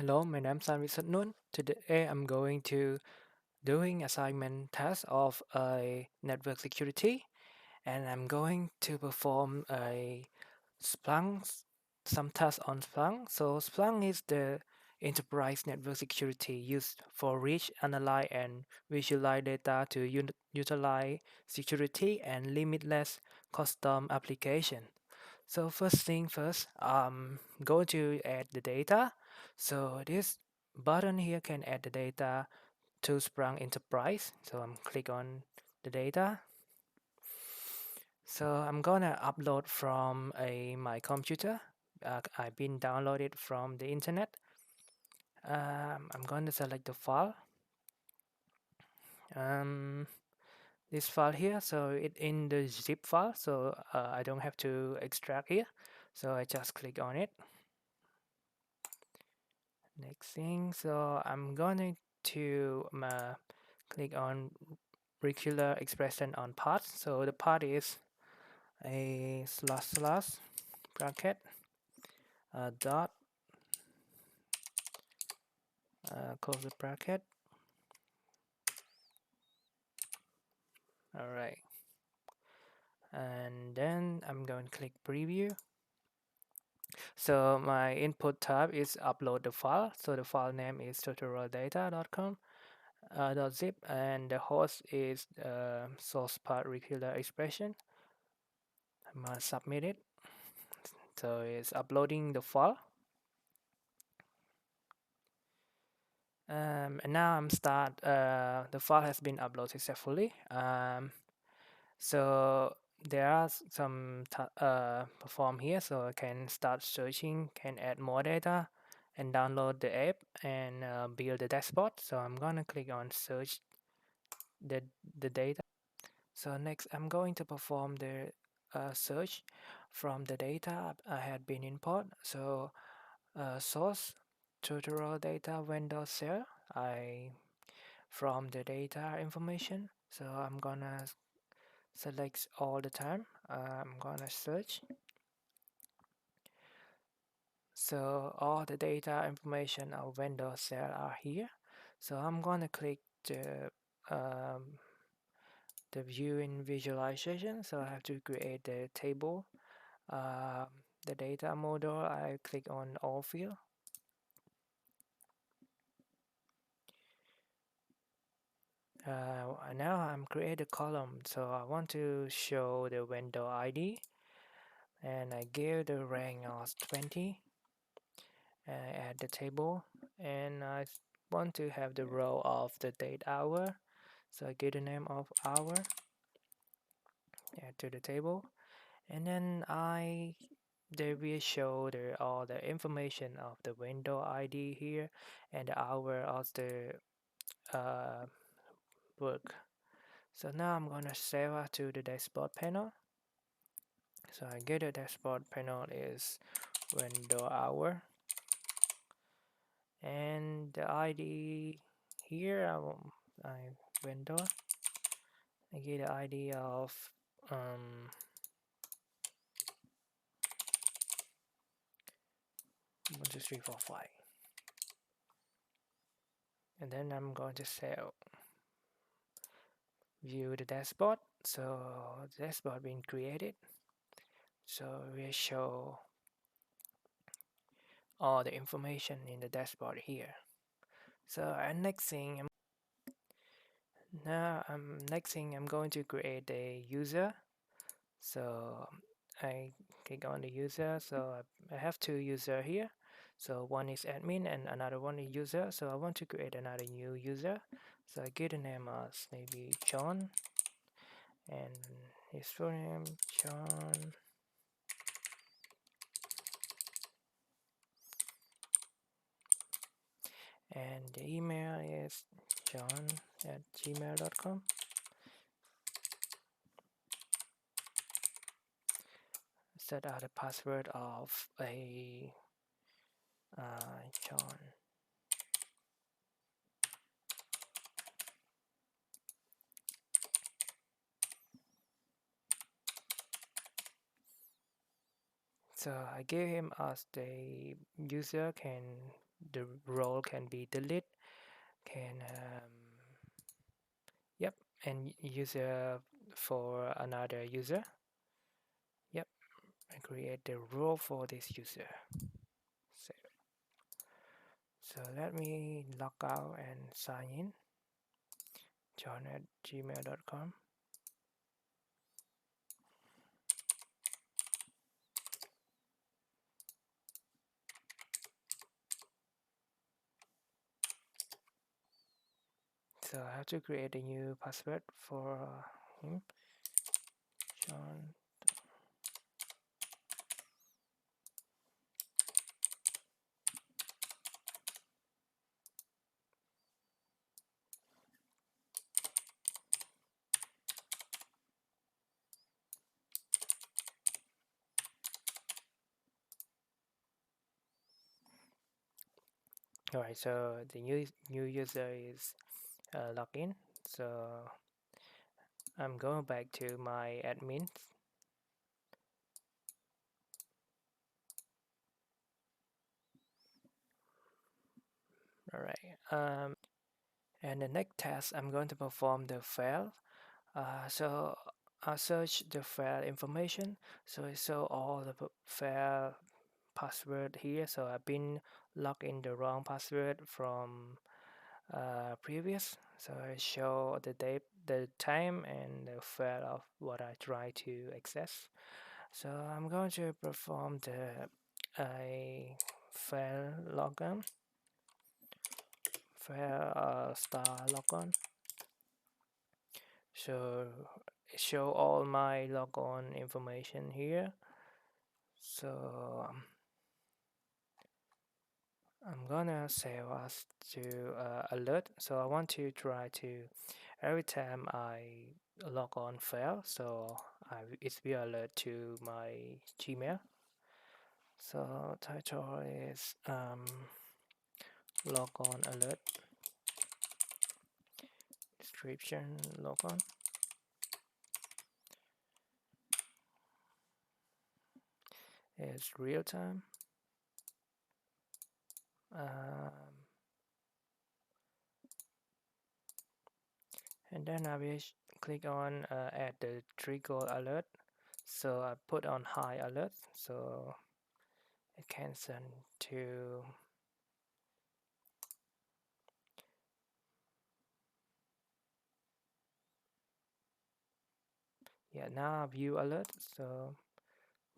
Hello, my name is Sanvi. Today I'm going to doing assignment test of a network security, and I'm going to perform a Splunk, some tasks on Splunk. So Splunk is the enterprise network security used for reach, analyze, and visualize data to utilize security and limitless custom application. So first thing first, go to add the data. So this button here can add the data to Splunk Enterprise. So I'm click on the data. So I'm gonna upload from my computer. I've been downloaded from the internet. I'm going to select the file. Um, this file here, so it in the zip file, so I don't have to extract here. So I just click on it. Next thing, so I'm going to click on regular expression on path. So the path is a slash slash bracket dot close the bracket. All right, and then I'm going to click preview. So my input tab is upload the file. So the file name is tutorialdata.com .zip, and the host is source path regular expression. I'm gonna submit it. So it's uploading the file. And now I'm start. The file has been uploaded successfully. So there are some perform here, so I can start searching, can add more data, and download the app and build the dashboard. So I'm gonna click on search the the data. So next, I'm going to perform the search from the data I had been import. So source tutorial data vendor share. I from the data information. So I'm gonna select all the time. I'm gonna search. So all the data information of vendor share are here. So I'm gonna click um, the view in visualization. So I have to create the table. Um, the data model, I click on all field. Now I'm create a column, so I want to show the vendor ID, and I give the rank of 20. Add the table, and I want to have the row of the date hour, so I give the name of hour, add to the table, and then they will show all the information of the window ID here and the hour of the uh, work. So now I'm gonna save it to the dashboard panel. So I get the dashboard panel is window hour, and the ID here I window. I get the ID of 1 2 3 4 5, and then I'm going to say view the dashboard. So the dashboard being created. So we show all the information in the dashboard here. So next thing I'm going to create a user. So I click on the user. So I have two user here. So one is admin and another one is user. So I want to create another new user. So I give the name as maybe John, and his full name John, and the email is john@gmail.com. Set out the password of a John. So I gave him as the user can the role can be deleted, can yep, and user for another user. Yep, I create the role for this user. So, so let me log out and sign in. John@gmail.com. So I have to create a new password for him. John. Alright, so the new user is login. So I'm going back to my admin. Alright, and the next task I'm going to perform the file. So I search the file information. So it show all the file password here. So I've been logged in the wrong password from previous. So I show the date, the time, and the file of what I try to access. So I'm going to perform the file logon, file star logon. So show all my logon information here. So I'm gonna save us to alert. So I want to try to every time I log on fail, so it will alert to my Gmail. So title is log on alert. Description log on is real time. And then I will click on add the trigger alert. So I put on high alert, so it can send to now view alert. So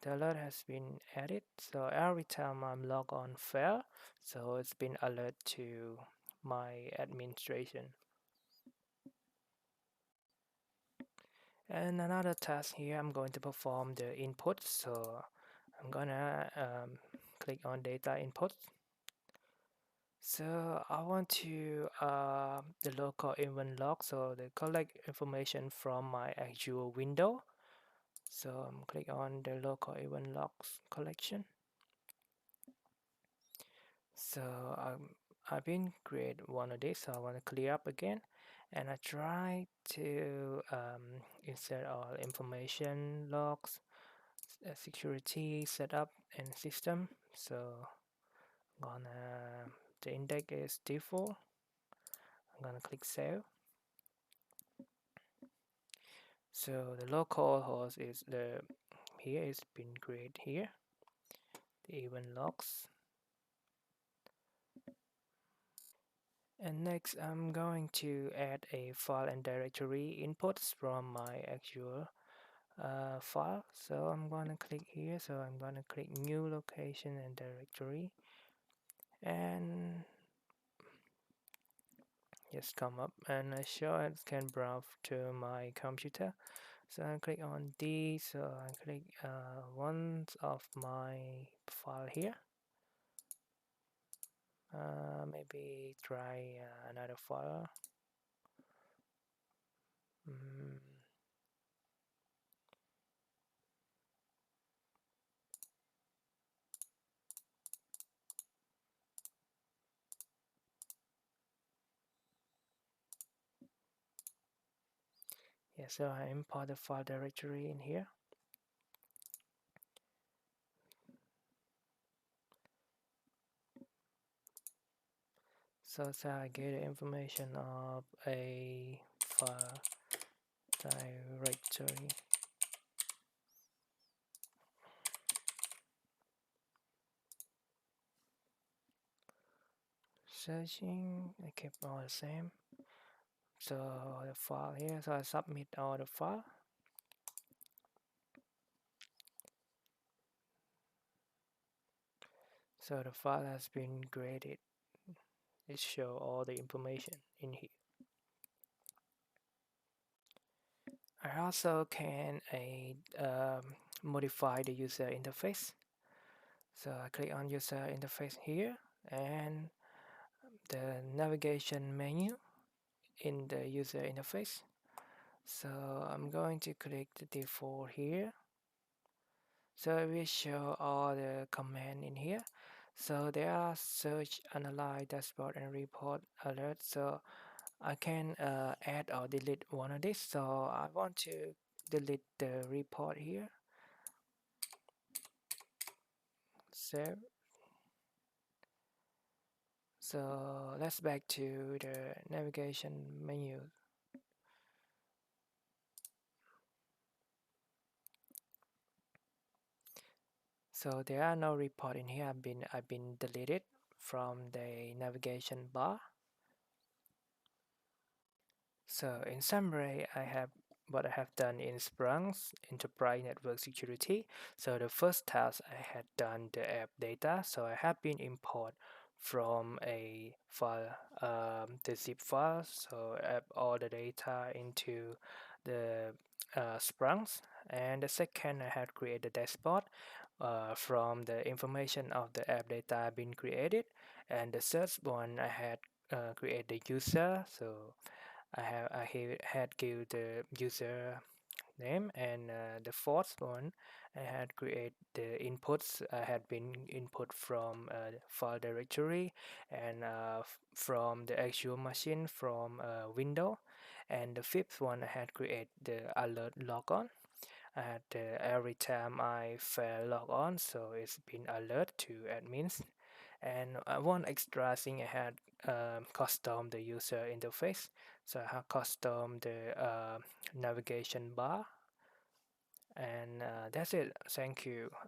the alert has been added. So every time I'm log on fail, so it's been alert to my administration. And another task here, I'm going to perform the input. So I'm gonna click on data input. So I want to the local event log, so they collect information from my actual window. So I'm click on the local event logs collection. So I've been create one of these, so I want to clear up again, and I try to insert all information logs, security setup and system. So I'm gonna the index is default. I'm gonna click save. So the local host is the here is been created here. The event logs. And next I'm going to add a file and directory inputs from my actual file. So I'm going to click here. So I'm going to click new location and directory, and just come up and I show it can browse to my computer. So I click on D. So I click one of my file here. Maybe try another file. Yeah, so I import the file directory in here. So I get the information of a file directory. Searching, I keep all the same. So the file here, so I submit all the file. So the file has been created. It show all the information in here. I also can modify the user interface. So I click on user interface here and the navigation menu in the user interface. So I'm going to click the default here. So it will show all the command in here. So there are search, analyze, dashboard, and report alert. So I can add or delete one of these. So I want to delete the report here. Save. So let's back to the navigation menu. So there are no report in here. I've been deleted from the navigation bar. So in summary, what I have done in Splunk's Enterprise Network Security. So the first task I had done the app data. So I have been import from a file, the zip file. So app all the data into the Splunk. And the second, I had created the dashboard from the information of the app data been created. And the third one, I had create the user. So I had give the user name, and the fourth one I had create the inputs. I had been input from file directory and from the actual machine from window, and the fifth one I had create the alert logon. I had every time I fail log on, so it's been alert to admins. And one extra thing I had custom the user interface. So I have custom the navigation bar, and that's it. Thank you.